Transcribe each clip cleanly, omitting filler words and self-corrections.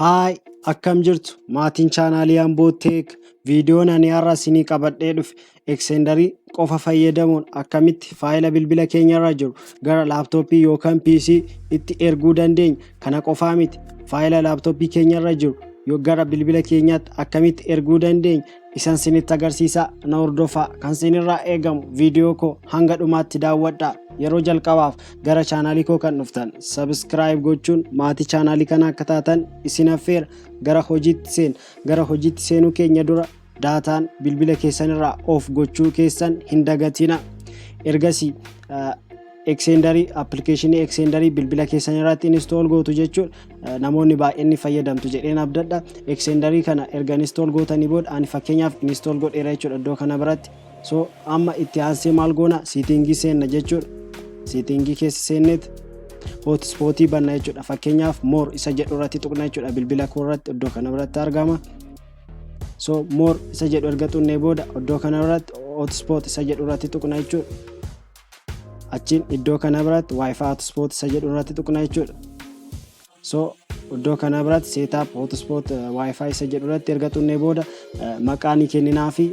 Hi, akkam jirtu maatiin chaanaalii Ambooteek viidiyoon ani har'a isinii qabadhee dhufe Xenderii qofa fayyadamuun akkamitti faayila bilbila keenyarra jiru gara laaptooppii yookaan PC itti erguu dandeenya. Kana qofaa miti faayila laaptooppii keenyarra jiru gara bilbila keenyaatti akkamitti erguu dandeenya isan isinitti agarsiisaa na hordofaa. Kan isinirraa eegamu viidiyoo koo hanga dhumaatti daawwadhaa. Yeroo jalqabaaf gara chaanaalii koo kan dhuftan subscribe gochuun maatii chaanaalii kana akka taatan isin affeera. Gara hojiitti seenuu keenya dura daataan bilbila keessanirraa off gochuu keessan hin dagatina. Ergasii Xenderii application Xenderii bilbila keessanirratti install gootu jechuudha. Namoonni baay'een fayyadamtu jedheen abdadha. Xenderii kana erga install gootanii booda ani fakkeenyaaf install godheera jechuudha iddoo kana biratti. So amma itti aansee maal goona settingii seenna jechuudha. Settingii keessa seenneet hotspotii banna jechuudha. Fakkeenyaaf more isa jedhu irratti tuqna jechuudha. Bilbila koo irratti iddoo kana biratti argama. So more isa jedhu erga tuqnee booda iddoo kana biratti hotspot isa jedhu irratti tuqna jechuudha. Achiin iddoo kana biratti wifi hotspot isa jedhu irratti tuqna jechuudha. So iddoo kana biratti setup hotspot wifi isa jedhu irratti erga tuqnee booda maqaan kenninaa fi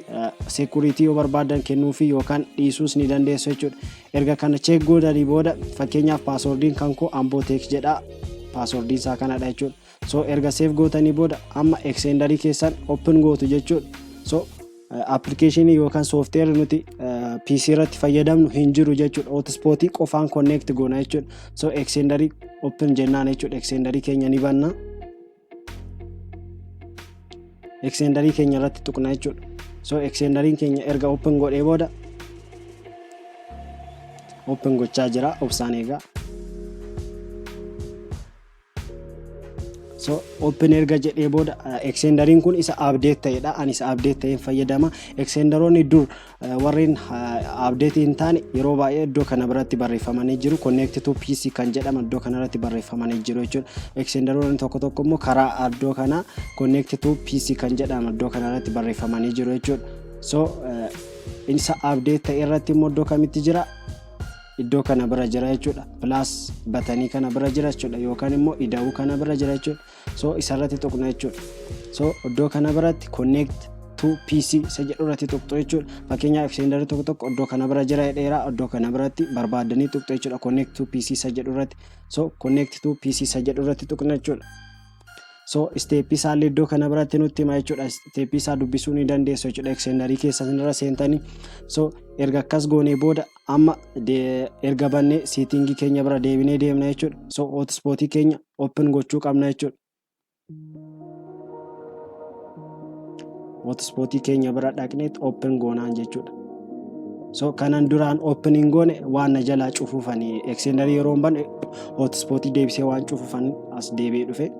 security yoo barbaadan kennuufi yookaan dhiisuus ni dandeessu jechuudha. Erga kana check gootanii booda fakkeenyaaf passwordin kan koo Ambooteek jedha. Passwordin isaa kanadha jechuudha. So erga save gootanii booda amma Xenderii keessan open gootu jechuudha. So application yookaan software nuti PC irratti fayyadamnu hin jiru jechuudha. Hotspotii qofaan connect goona jechuudha. So Xenderii open jennaan jechuudha. Xenderii keenya ni banna. Xenderii keenya irratti tuqna jechuudha. So Xenderiin keenya erga open godhee booda open gochaa jira obsaan eegaa. So open erga jedhee booda Xenderiin kun isa update ta'edha. Ani isa update ta'een fayyadama. Xenderoonni dur warreen update hin taane yeroo baay'ee iddoo kana biratti barreeffamanii jiru. Connect to PC kan jedhaman iddoo kana irratti barreeffamanii jiru jechuudha. Xenderoonni tokko tokko immoo karaa iddoo kana connect to PC kan jedhaman iddoo kana irratti barreeffamanii jiru jechuudha. So isa update ta'e irratti immoo iddoo kamitti jira? Iddoo kana bira jira jechuudha. Plus batanii kana bira jira jechuudha yookaan immoo ida'uu kana bira jira jechuudha. So isarratti tuqna jechuudha. So iddoo kana biratti connect to PC isa jedhu irratti tuqxu jechuudha. Fakkeenyaaf Xenderii tokko tokko iddoo kana bira jira jedheera iddoo kana biratti barbaadanii tuqxu jechuudha. Connect to PC isa jedhu irratti. So connect to PC isa jedhu irratti tuqna jechuudha. So step isaallee iddoo kana biratti nutti hima jechuudha. Step isaa dubbisuu ni dandeessu jechuudha. Xenderii keessanirra seentanii. So erga akkas goonee booda amma erga bannee settingii keenya bira deebinee deemna jechuudha. So hotspotii keenya open gochuu qabna jechuudha. Hotspotii keenya bira dhaqnee open goonaan jechuudha. So kanan duraan opening goone waan na jalaa cufuufanii Xenderii yeroo banne hotspotii deebisee waan cufuufan as deebi'ee dhufe.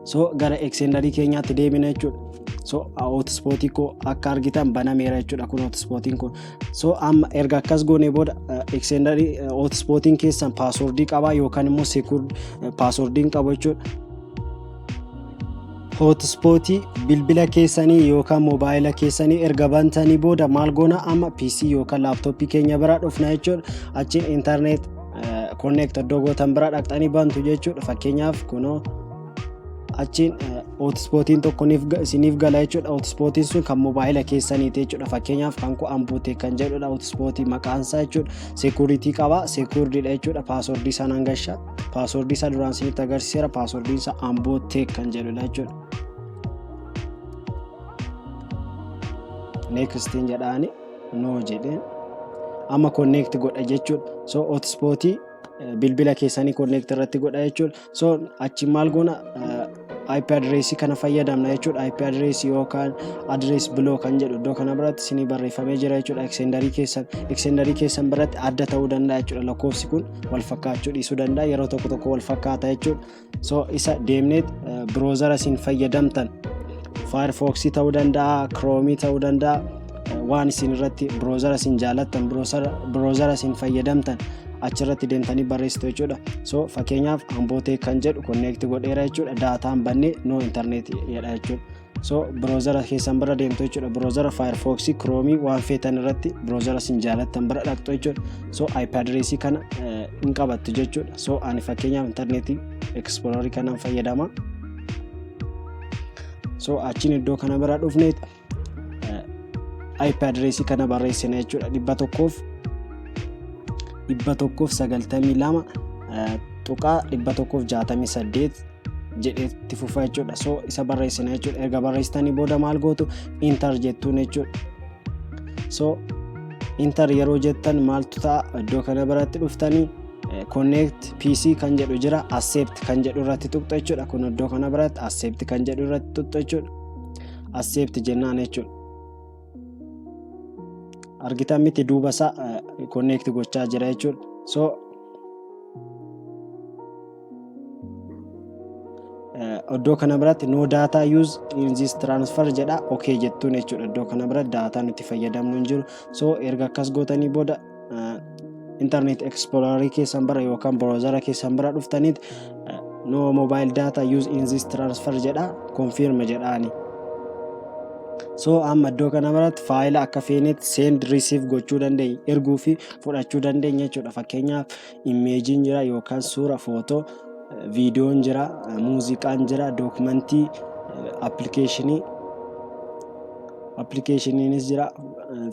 So gara Xenderii keenyaatti deebina jechuudha. So hotspotii koo akka argitan banameera jechuudha kun hotspotiin kun. So amma erga akkas goonee booda Xenderii hotspotiin keessan passwordii qaba yookaan immoo secure passwordiin qabu jechuudha. Hotspotii bilbila keessanii yookaan mobaayila keessanii erga bantanii booda maal goona amma PC yookaan laaptooppii keenya bira dhufna jechuudha. Achiin internet connect iddoo gootan bira dhaqxanii bantu jechuudha. Fakkeenyaaf kunoo achiin hotspotiin tokko isiniif gala jechuudha. Hotspotiin sun kan mobaayila keessaniiti jechuudha. Fakkeenyaaf kan koo Ambooteek kan jedhudha hotspotii maqaan isaa jechuudha. Security qaba. Securedidha jechuudha. Passwordii isaa nan gasha. Passwordii isaa duraan isinitti agarsiiseera. Passwordiin isaa Ambooteek kan jedhudha jechuudha. Next jedhaani no jedheen amma connect godha jechuudha. So hotspotii bilbila keessanii connect irratti godha jechuudha. So achi maal goona IP address kana fayyadamna jechuudha. IP address yookaan address block kan jedhu iddoo kana biratti isinii barreeffamee jira jechuudha. Xenderii keessan biratti adda ta'uu danda'a jechuudha. Lakkoofsi kun wal fakkaachuu dhiisuu danda'a. Yeroo tokko tokko wal fakkaata jechuudha. So isa deemnee browser isin fayyadamtan Firefox ta'uu danda'a, Chrome ta'uu danda'a. Waan isin irratti browser isin jaalattan browser isin fayyadamtan achirratti deemtanii barreessitu jechuudha. So fakkeenyaaf Ambooteek kan jedhu connect godheera jechuudha. Daataan bannee no internet jedha jechuudha. So browser keessan bira deemtu jechuudha. Browser Firefox, Chrome waan feetan irratti browser sin jaalattan bira dhaqxu jechuudha. So IP address kana hin qabattu jechuudha. So ani fakkeenyaaf internet explorer kanaan fayyadama. So achiin iddoo kana bira dhufne IP address kana barreessina jechuudha. 192 tuqaa 168 jedhetti fufa jechuudha. So isa barreessina jechuudha. Erga barreessitanii booda maal gootu enter jettuun jechuudha. So enter yeroo jettan maaltu ta'a iddoo kana biratti dhuftanii connect PC kan jedhu jira, accept kan jedhu irratti tuqxu jechuudha. Kun iddoo kana biratti accept kan jedhu irratti tuqxu jechuudha. Accept jennaan jechuudha. Argitan miti duuba isaa connect gochaa jira jechuudha. So iddoo kana biratti no data use in this transfer jedha okay jettuun jechuudha. Iddoo kana biratti data nuti fayyadamnu hin jiru. So erga akkas gootanii booda internet explorer keessan bira yookaan browser keessan bira dhuftaniit no mobile data use in this transfer jedha confirm jedhaani. So amma iddoo kana biratti faayila akka feenetti send receive gochuu dandeenya, erguu fi fudhachuu dandeenya jechuudha. Fakkeenyaaf image jira yookaan suura, footoo, viidiyoon jira, muuziqaan jira, dookumentii, appilikeeshiniinis jira,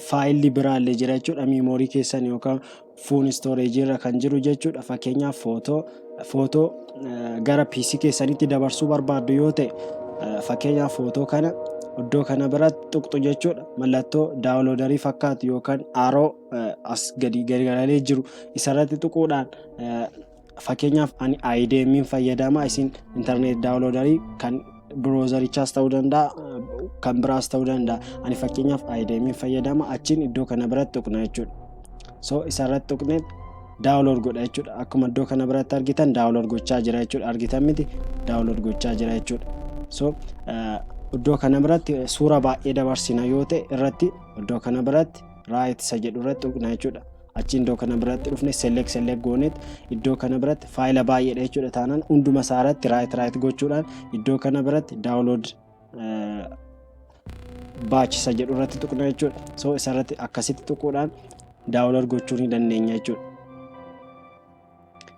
faayilli biraallee jira jechuudha. Memorii keessan yookaan phone storage irra kan jiru jechuudha. Fakkeenyaaf footoo gara PC keessanitti dabarsuu barbaaddu yoo ta'e fakkeenyaaf footoo kana iddoo kana biratti tuqxu jechuudha. Mallattoo daawunloodarii fakkaatu yookaan arrow as gadi garaagalee jiru isarratti tuquudhaan fakkeenyaaf ani IDM fayyadama, isin internet daawunloodarii kan browserichaas ta'uu danda'a, kan biraas ta'uu danda'a. Ani fakkeenyaaf IDM fayyadama, achiin iddoo kana biratti tuqna jechuudha. So isarratti tuqnee daawunlood godha jechuudha. Akkuma iddoo kana biratti argitan daawunlood gochaa jira jechuudha. Argitan miti daawunlood gochaa jira jechuudha. So iddoo kana biratti suura baay'ee dabarsina yoo ta'e irratti iddoo kana biratti right isa jedhu irratti tuqna jechuudha. Achiin iddoo kana biratti dhufne select gooneet iddoo kana biratti faayila baay'eedha jechuudha. Taanaan hunduma isaarratti right gochuudhaan iddoo kana biratti download batch isa jedhu irratti tuqna jechuudha. So isarratti akkasitti tuquudhaan download gochuu ni dandeenya jechuudha.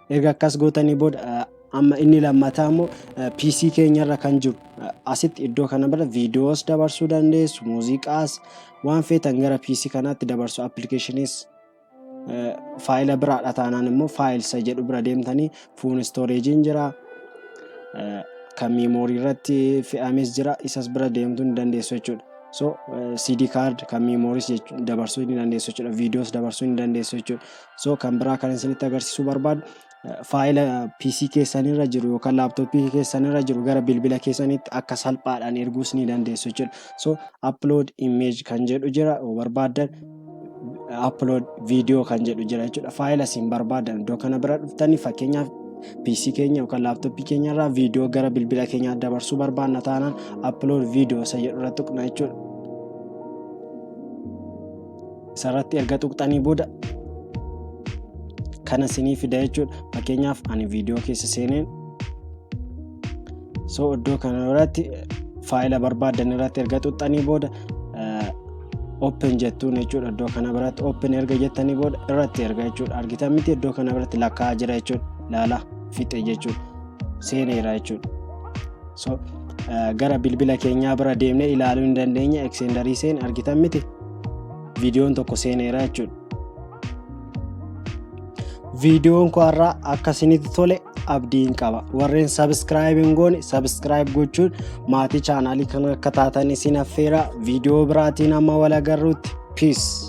Erga akkas gootanii booda amma inni lammataa immoo PC keenyarra kan jiru asitti iddoo kana bira viidiyoos dabarsuu dandeessu, muuziqaas waan feetan gara PC kanaatti dabarsu, appilikeeshiniis faayila biraadha. Taanaan immoo faayilsa jedhu bira deemtanii phone storage jira, kan memorii irratti fe'ames jira, isas bira deemtuu ni dandeessu jechuudha. So CD card kan memories dabarsuu ni dandeessu jechuudha. Viidiyoos dabarsuu ni dandeessu jechuudha. So kan biraa kan isinitti agarsiisuu barbaadu faayila PC keessanirra jiru yookaan laptopii keessanirra jiru gara bilbila keessanitti akka salphaadhaan erguus ni dandeessu jechuudha. So upload image kan jedhu jira, barbaadan upload video kan jedhu jira jechuudha. Faayila isin barbaadan iddoo kana bira dhuftanii fakkeenyaaf PC keenya yookaan laptopii keenyarraa viidiyoo gara bilbila keenyaa dabarsuu barbaanna taanaan upload video isa jedhu irratti tuqna jechuudha. Isarratti erga tuqxanii booda kana isinii fida jechuudha. Fakkeenyaaf ani viidiyoo keessa seeneen so iddoo kana irratti faayila barbaadan irratti erga tuqxanii booda open jettuun jechuudha. Iddoo kana biratti open erga jettanii booda irratti erga jechuudha. Argitan miti iddoo kana biratti lakkaa'aa jira jechuudha. Laala fixe jechuudha. Seeneera jechuudha. So gara bilbila keenyaa bira deemnee ilaaluu ni dandeenya. Xenderii seen argitan miti viidiyoon tokko seeneera jechuudha. Viidiyoon koarraa akkasinitti tole abdiin qaba. Warreen subscribe hin goone subscribe gochuun maatii chaanaalii kana akka taatan isin affeera. Viidiyoo biraatiin amma wal agarruutti. Peace.